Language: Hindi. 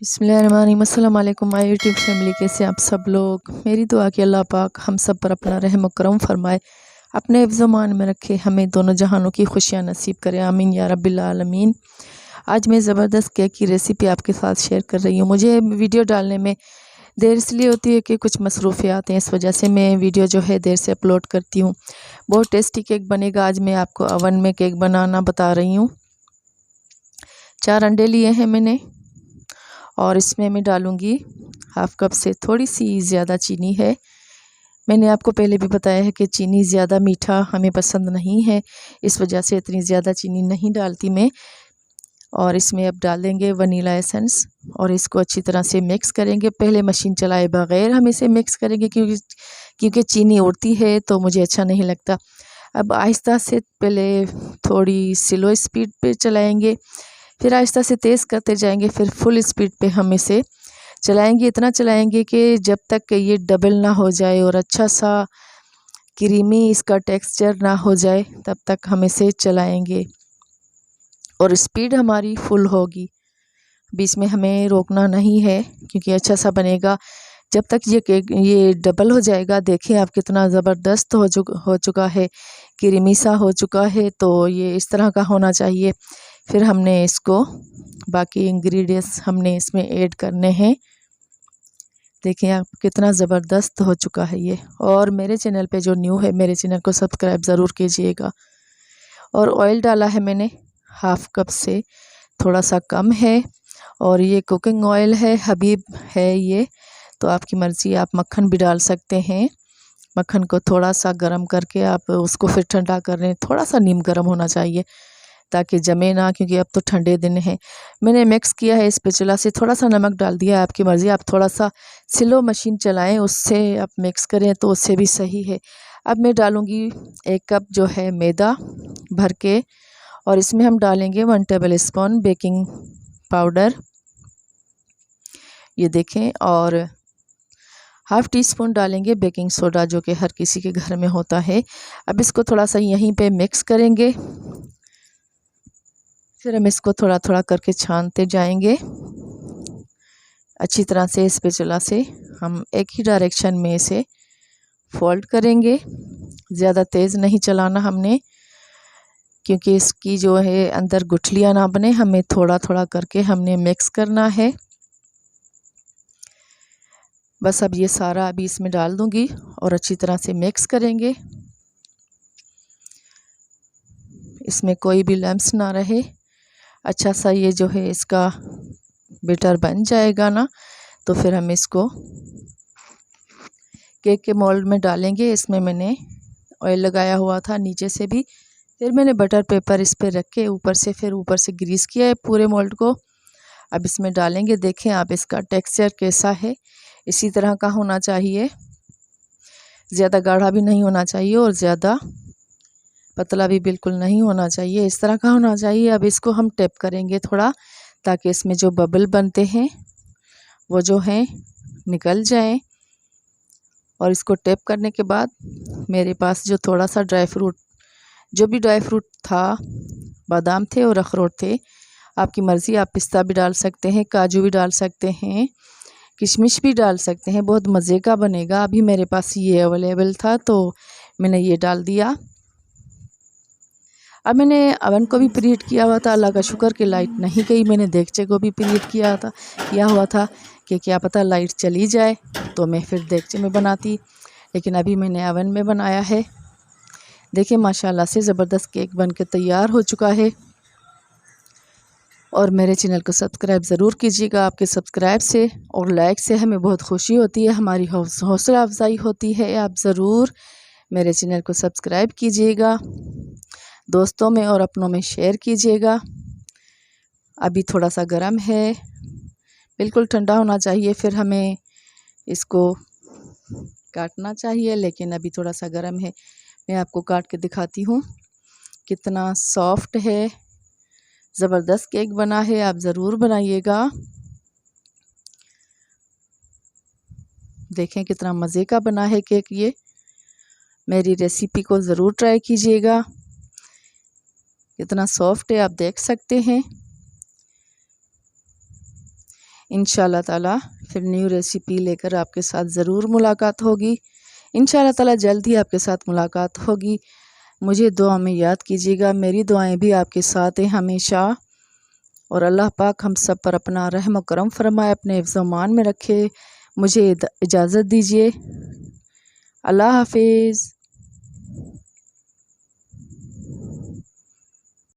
बिस्मिल्लाहिर्रहमानिर्रहीम। अस्सलाम वालेकुम माय यूट्यूब फैमिली, कैसे आप सब लोग। मेरी दुआ कि अल्लाह पाक हम सब पर अपना रहम करम फरमाए, अपने हिफ्ज़-ओ-मान में रखे, हमें दोनों जहानों की खुशियाँ नसीब करे, आमीन या रब्बिल आलमीन। आज मैं ज़बरदस्त केक की रेसिपी आपके साथ शेयर कर रही हूँ। मुझे वीडियो डालने में देर इसलिए होती है कि कुछ मसरूफ़ियात हैं, इस वजह से मैं वीडियो जो है देर से अपलोड करती हूँ। बहुत टेस्टी केक बनेगा। आज मैं आपको ओवन में केक बनाना बता रही हूँ। 4 अंडे लिए हैं मैंने और इसमें मैं डालूँगी हाफ़ कप से थोड़ी सी ज़्यादा चीनी है। मैंने आपको पहले भी बताया है कि चीनी ज़्यादा मीठा हमें पसंद नहीं है, इस वजह से इतनी ज़्यादा चीनी नहीं डालती मैं। और इसमें अब डाल देंगे वनीला एसेंस और इसको अच्छी तरह से मिक्स करेंगे। पहले मशीन चलाए बगैर हम इसे मिक्स करेंगे क्योंकि चीनी उड़ती है तो मुझे अच्छा नहीं लगता। अब आहिस्ता से पहले थोड़ी स्लो स्पीड पे चलाएँगे, फिर आहिस्ता से तेज़ करते जाएंगे, फिर फुल स्पीड पे हम इसे चलाएंगे। इतना चलाएंगे कि जब तक ये डबल ना हो जाए और अच्छा सा क्रीमी इसका टेक्सचर ना हो जाए, तब तक हम इसे चलाएंगे और स्पीड हमारी फुल होगी। बीच में हमें रोकना नहीं है क्योंकि अच्छा सा बनेगा। जब तक ये केक ये डबल हो जाएगा, देखिए आप कितना ज़बरदस्त हो चुका है, क्रीमी सा हो चुका है। तो ये इस तरह का होना चाहिए। फिर हमने इसको बाकी इंग्रेडिएंट्स हमने इसमें ऐड करने हैं। देखिए आप कितना ज़बरदस्त हो चुका है ये। और मेरे चैनल पे जो न्यू है, मेरे चैनल को सब्सक्राइब ज़रूर कीजिएगा। और ऑयल डाला है मैंने हाफ़ कप से थोड़ा सा कम है और ये कुकिंग ऑयल है, हबीब है ये। तो आपकी मर्ज़ी, आप मक्खन भी डाल सकते हैं। मक्खन को थोड़ा सा गर्म करके आप उसको फिर ठंडा कर लें। थोड़ा सा नीम गर्म होना चाहिए ताकि जमे ना, क्योंकि अब तो ठंडे दिन हैं। मैंने मिक्स किया है, स्पैचुला से थोड़ा सा नमक डाल दिया है। आपकी मर्ज़ी, आप थोड़ा सा स्लो मशीन चलाएं, उससे आप मिक्स करें तो उससे भी सही है। अब मैं डालूँगी 1 कप जो है मैदा भर के और इसमें हम डालेंगे 1 टेबल स्पून बेकिंग पाउडर, ये देखें, और हाफ़ टी स्पून डालेंगे बेकिंग सोडा जो कि हर किसी के घर में होता है। अब इसको थोड़ा सा यहीं पे मिक्स करेंगे, फिर हम इसको थोड़ा थोड़ा करके छानते जाएंगे अच्छी तरह से। स्पैचुला से हम एक ही डायरेक्शन में इसे फोल्ड करेंगे। ज़्यादा तेज़ नहीं चलाना हमने, क्योंकि इसकी जो है अंदर गुठलियाँ ना बने। हमें थोड़ा थोड़ा करके हमने मिक्स करना है। बस अब ये सारा अभी इसमें डाल दूंगी और अच्छी तरह से मिक्स करेंगे, इसमें कोई भी लम्स ना रहे। अच्छा सा ये जो है इसका बैटर बन जाएगा ना, तो फिर हम इसको केक के मोल्ड में डालेंगे। इसमें मैंने ऑयल लगाया हुआ था नीचे से भी, फिर मैंने बटर पेपर इस पर रख के ऊपर से ग्रीस किया है पूरे मोल्ड को। अब इसमें डालेंगे। देखें आप इसका टेक्सचर कैसा है, इसी तरह का होना चाहिए। ज़्यादा गाढ़ा भी नहीं होना चाहिए और ज़्यादा पतला भी बिल्कुल नहीं होना चाहिए, इस तरह का होना चाहिए। अब इसको हम टैप करेंगे थोड़ा, ताकि इसमें जो बबल बनते हैं वो जो हैं निकल जाएं। और इसको टैप करने के बाद मेरे पास जो थोड़ा सा जो भी ड्राई फ्रूट था, बादाम थे और अखरोट थे, आपकी मर्ज़ी, आप पिस्ता भी डाल सकते हैं, काजू भी डाल सकते हैं, किशमिश भी डाल सकते हैं। बहुत मज़े का बनेगा। अभी मेरे पास ये अवेलेबल था तो मैंने ये डाल दिया। अब मैंने अवन को भी प्रीहीट किया हुआ था। अल्लाह का शुक्र कि लाइट नहीं गई। मैंने देगचे को भी प्रीहीट किया हुआ था कि क्या पता लाइट चली जाए तो मैं फिर देगचे में बनाती, लेकिन अभी मैंने अवन में बनाया है। देखिए माशाल्लाह से ज़बरदस्त केक बन के तैयार हो चुका है। और मेरे चैनल को सब्सक्राइब ज़रूर कीजिएगा। आपके सब्सक्राइब से और लाइक से हमें बहुत खुशी होती है, हमारी हौसला अफजाई होती है। आप ज़रूर मेरे चैनल को सब्सक्राइब कीजिएगा, दोस्तों में और अपनों में शेयर कीजिएगा। अभी थोड़ा सा गर्म है, बिल्कुल ठंडा होना चाहिए, फिर हमें इसको काटना चाहिए, लेकिन अभी थोड़ा सा गर्म है। मैं आपको काट के दिखाती हूँ कितना सॉफ्ट है। ज़बरदस्त केक बना है, आप ज़रूर बनाइएगा। देखें कितना मज़े का बना है केक ये। मेरी रेसिपी को ज़रूर ट्राई कीजिएगा। कितना सॉफ्ट है आप देख सकते हैं। इंशाल्लाह ताला फिर न्यू रेसिपी लेकर आपके साथ ज़रूर मुलाकात होगी। इंशाल्लाह ताला जल्द ही आपके साथ मुलाकात होगी। मुझे दुआ में याद कीजिएगा, मेरी दुआएं भी आपके साथ हैं हमेशा। और अल्लाह पाक हम सब पर अपना रहम और करम फरमाए, अपने हिफ्ज़-ओ-मान में रखे। मुझे इजाज़त दीजिए। अल्लाह हाफिज़।